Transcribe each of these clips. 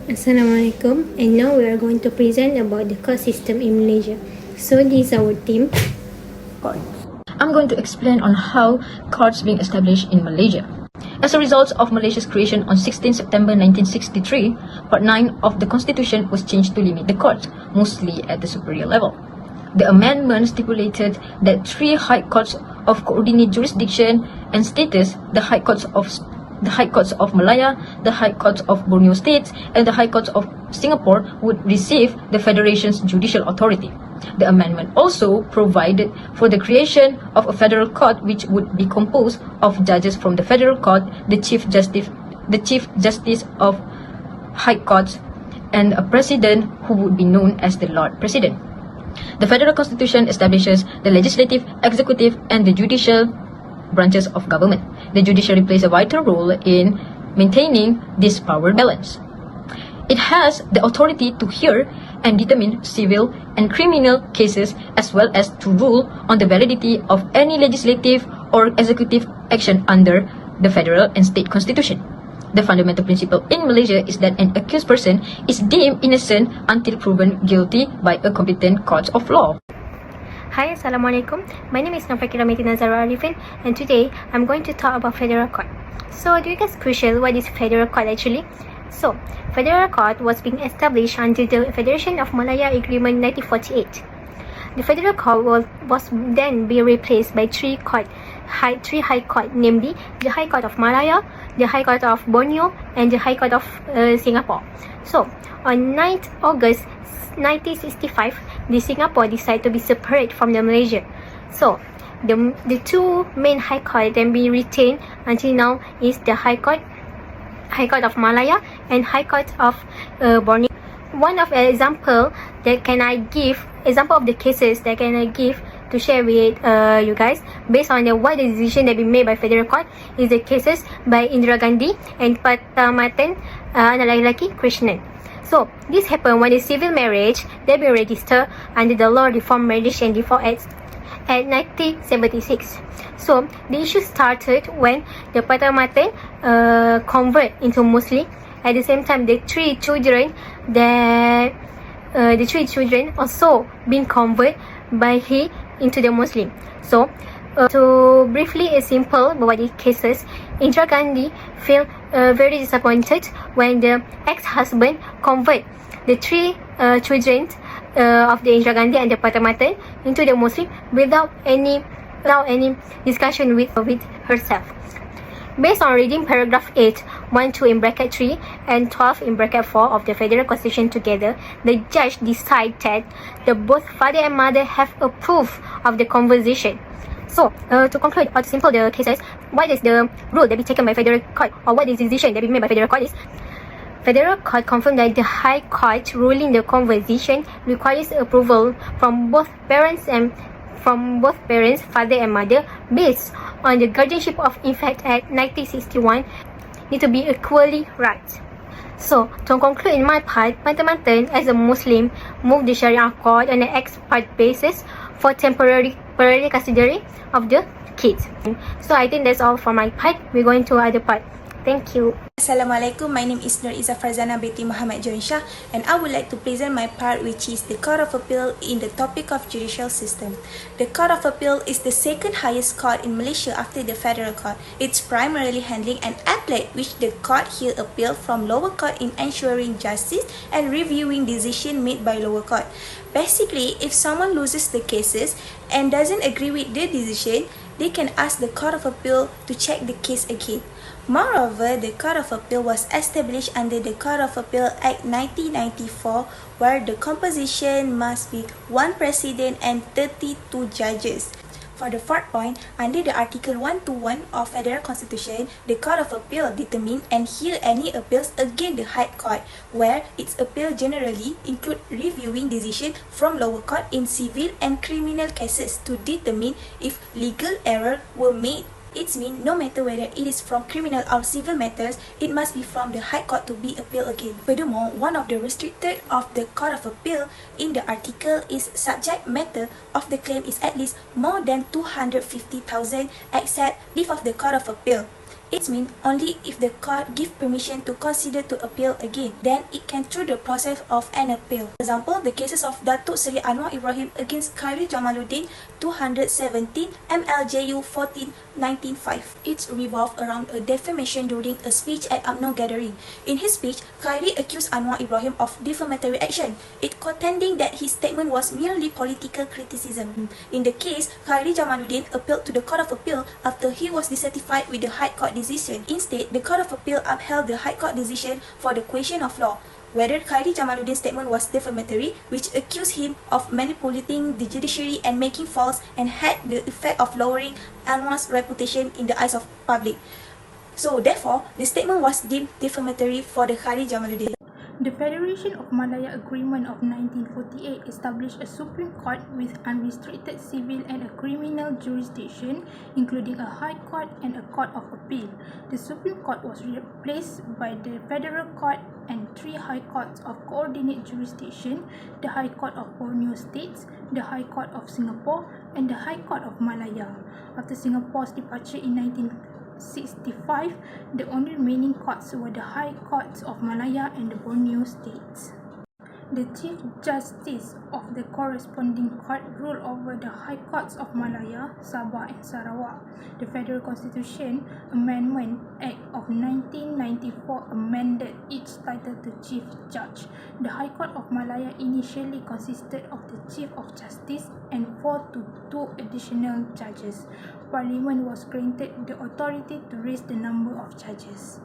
Assalamualaikum, and now we are going to present about the court system in Malaysia. So this is our team. I'm going to explain on how courts being established in Malaysia. As a result of Malaysia's creation on 16 September 1963, Part 9 of the Constitution was changed to limit the courts, mostly at the superior level. The amendment stipulated that three high courts of coordinate jurisdiction and status, the High Courts of Malaya, the High Courts of Borneo States, and the High Courts of Singapore would receive the Federation's judicial authority. The amendment also provided for the creation of a federal court which would be composed of judges from the federal court, the Chief Justice of High Courts, and a president who would be known as the Lord President. The Federal Constitution establishes the legislative, executive, and the judicial branches of government. The judiciary plays a vital role in maintaining this power balance. It has the authority to hear and determine civil and criminal cases, as well as to rule on the validity of any legislative or executive action under the federal and state constitution. The fundamental principle in Malaysia is that an accused person is deemed innocent until proven guilty by a competent court of law. Hi, Assalamualaikum. My name is Nafakira Nazara Arifin, and today I'm going to talk about federal court. So, do you guys crucial what is federal court actually? So, federal court was being established under the Federation of Malaya Agreement 1948. The federal court was then be replaced by three high court, namely the High Court of Malaya, the High Court of Borneo, and the High Court of Singapore. So, on 9th August 1965, the Singapore decided to be separate from the Malaysia. So, the two main high court then be retained until now is the High Court of Malaya and High Court of Borneo. One of the example of the cases that can I give to share with you guys based on what the decision that be made by federal court is the cases by Indira Gandhi and Patamatan anak lelaki Krishnan. So this happened when the civil marriage they be registered under the Law Reform Marriage and Divorce Act at 1976. So the issue started when the Patamatan convert into Muslim. At the same time, the three children also been converted by he into the Muslim. So, to briefly example about the cases, Indira Gandhi felt very disappointed when the ex-husband convert the three children of the Indira Gandhi and the Patamatan into the Muslim without any discussion with herself. Based on reading paragraph 8, 1, 2 in bracket 3 and 12 in bracket 4 of the Federal Constitution together, the judge decided that both father and mother have approved of the conversation. So, to conclude or to simple the cases, what is the rule that be taken by Federal Court, or what is the decision that be made by Federal Court is, Federal Court confirmed that the High Court ruling the conversation requires approval from both parents, father and mother, based on the Guardianship of Infant Act 1961, need to be equally right. So, to conclude in my part, Patamatan as a Muslim moved the Sharia court on an ex parte basis for temporary custody of the kids. So, I think that's all for my part. We're going to other part. Thank you. Assalamualaikum, my name is Nur Izzah Farzana binti Muhammad Joinshah, and I would like to present my part, which is the Court of Appeal in the topic of judicial system. The Court of Appeal is the second highest court in Malaysia after the Federal Court. It's primarily handling an appellate which the court hear appeal from lower court in ensuring justice and reviewing decision made by lower court. Basically, if someone loses the cases and doesn't agree with the decision, they can ask the Court of Appeal to check the case again. Moreover, the Court of Appeal was established under the Court of Appeal Act 1994, where the composition must be 1 president and 32 judges. For the fourth point, under the Article 121 of Federal Constitution, the Court of Appeal determine and hear any appeals against the High Court, where its appeal generally include reviewing decision from lower court in civil and criminal cases to determine if legal error were made. It means no matter whether it is from criminal or civil matters, it must be from the High Court to be appealed again. Furthermore, one of the restricted of the Court of Appeal in the article is subject matter of the claim is at least more than 250,000 except leave of the Court of Appeal. It means only if the court give permission to consider to appeal again, then it can through the process of an appeal. For example, the cases of Datuk Seri Anwar Ibrahim against Khairi Jamaluddin 217 MLJU 14/1995. It revolved around a defamation during a speech at UMNO gathering. In his speech, Khairi accused Anwar Ibrahim of defamatory action, it contending that his statement was merely political criticism. In the case, Khairi Jamaluddin appealed to the Court of Appeal after he was dissatisfied with the High Court decision. Instead, the Court of Appeal upheld the High Court decision for the question of law, whether Khairi Jamaluddin's statement was defamatory, which accused him of manipulating the judiciary and making false and had the effect of lowering Anwar's reputation in the eyes of public. So therefore, the statement was deemed defamatory for the Khairi Jamaluddin. The Federation of Malaya Agreement of 1948 established a Supreme Court with unrestricted civil and a criminal jurisdiction, including a High Court and a Court of Appeal. The Supreme Court was replaced by the Federal Court and three High Courts of coordinate jurisdiction, the High Court of Borneo States, the High Court of Singapore, and the High Court of Malaya. After Singapore's departure in 1965, the only remaining courts were the High Courts of Malaya and the Borneo States. The Chief Justice of the corresponding court ruled over the High Courts of Malaya, Sabah and Sarawak. The Federal Constitution Amendment Act of 1994 amended each title to Chief Judge. The High Court of Malaya initially consisted of the Chief of Justice and 4 to 2 additional judges. Parliament was granted the authority to raise the number of judges.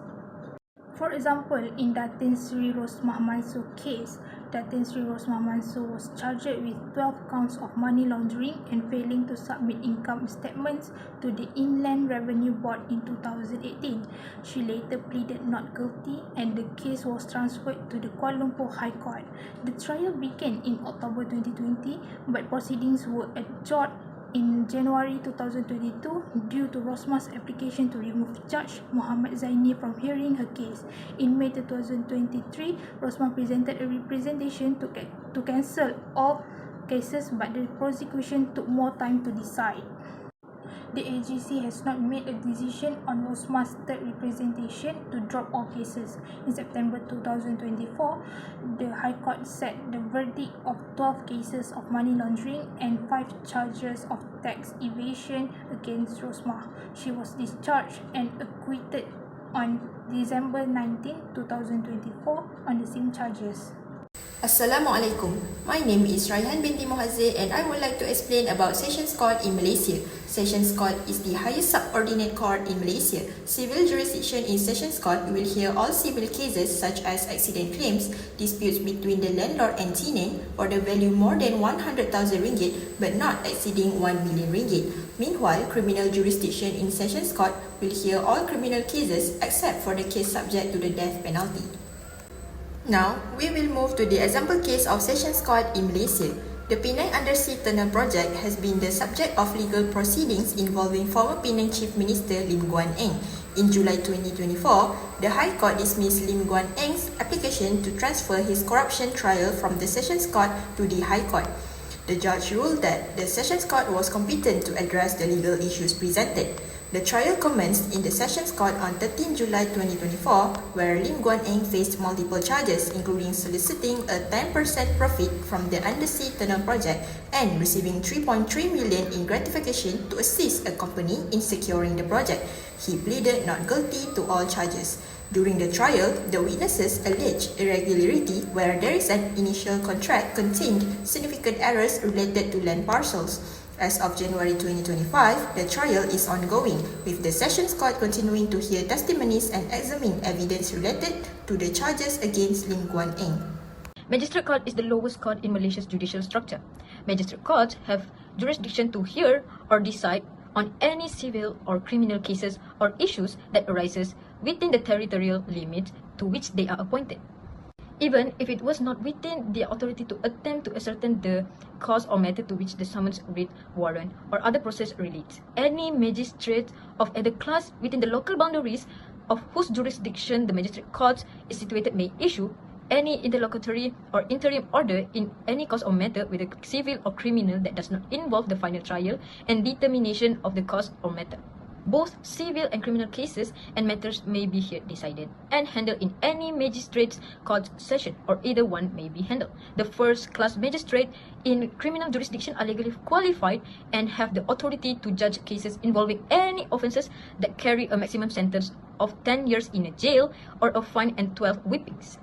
For example, in Datin Sri Rosmah Mansor case, Datin Sri Rosmah Mansor was charged with 12 counts of money laundering and failing to submit income statements to the Inland Revenue Board in 2018. She later pleaded not guilty and the case was transferred to the Kuala Lumpur High Court. The trial began in October 2020, but proceedings were adjourned in January 2022 due to Rosmah's application to remove Judge Muhammad Zaini from hearing her case. In May 2023, Rosmah presented a representation to cancel all cases, but the prosecution took more time to decide. The AGC has not made a decision on Rosmah's third representation to drop all cases. In September 2024, the High Court set the verdict of 12 cases of money laundering and 5 charges of tax evasion against Rosmah. She was discharged and acquitted on December 19, 2024 on the same charges. Assalamualaikum. My name is Raihan binti Muhazzir and I would like to explain about Sessions Court in Malaysia. Sessions Court is the highest subordinate court in Malaysia. Civil jurisdiction in Sessions Court will hear all civil cases such as accident claims, disputes between the landlord and tenant for the value more than 100,000 ringgit but not exceeding 1 million ringgit. Meanwhile, criminal jurisdiction in Sessions Court will hear all criminal cases except for the case subject to the death penalty. Now, we will move to the example case of Sessions Court in Malaysia. The Penang Undersea Tunnel project has been the subject of legal proceedings involving former Penang Chief Minister Lim Guan Eng. In July 2024, the High Court dismissed Lim Guan Eng's application to transfer his corruption trial from the Sessions Court to the High Court. The judge ruled that the Sessions Court was competent to address the legal issues presented. The trial commenced in the Sessions Court on 13 July 2024, where Lim Guan Eng faced multiple charges, including soliciting a 10% profit from the undersea tunnel project and receiving 3.3 million in gratification to assist a company in securing the project. He pleaded not guilty to all charges. During the trial, the witnesses alleged irregularity where there is an initial contract contained significant errors related to land parcels. As of January 2025, the trial is ongoing, with the Sessions Court continuing to hear testimonies and examine evidence related to the charges against Lim Guan Eng. Magistrate Court is the lowest court in Malaysia's judicial structure. Magistrate courts have jurisdiction to hear or decide on any civil or criminal cases or issues that arises within the territorial limit to which they are appointed, even if it was not within their authority to attempt to ascertain the cause or matter to which the summons, writ, warrant, or other process relates. Any magistrate of either class within the local boundaries of whose jurisdiction the magistrate court is situated may issue any interlocutory or interim order in any cause or matter, whether civil or criminal, that does not involve the final trial and determination of the cause or matter. Both civil and criminal cases and matters may be here decided and handled in any magistrate's court session, or either one may be handled. The first-class magistrate in criminal jurisdiction are legally qualified and have the authority to judge cases involving any offences that carry a maximum sentence of 10 years in a jail or a fine and 12 whippings.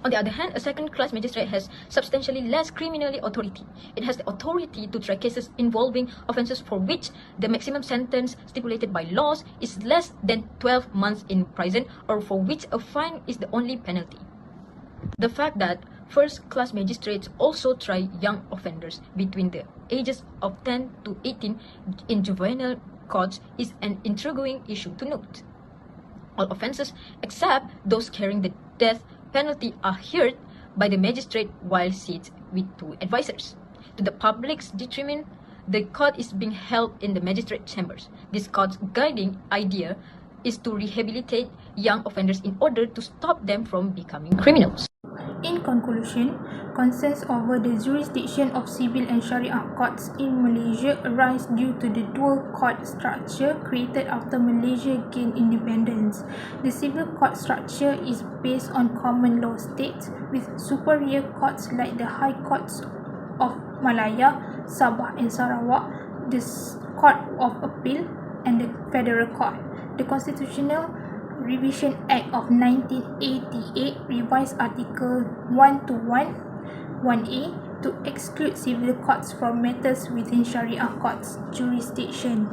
On the other hand, a second-class magistrate has substantially less criminal authority. It has the authority to try cases involving offences for which the maximum sentence stipulated by laws is less than 12 months in prison, or for which a fine is the only penalty. The fact that first-class magistrates also try young offenders between the ages of 10 to 18 in juvenile courts is an intriguing issue to note. All offences, except those carrying the death penalty, are heard by the magistrate while sits with two advisors. To the public's detriment, the court is being held in the magistrate chambers. This court's guiding idea is to rehabilitate young offenders in order to stop them from becoming criminals. In conclusion, concerns over the jurisdiction of civil and Sharia courts in Malaysia arise due to the dual court structure created after Malaysia gained independence. The civil court structure is based on common law states with superior courts like the High Courts of Malaya, Sabah and Sarawak, the Court of Appeal and the Federal Court. The Constitutional Revision Act of 1988 revised Article 121(1)(a) to exclude civil courts from matters within Sharia courts jurisdiction.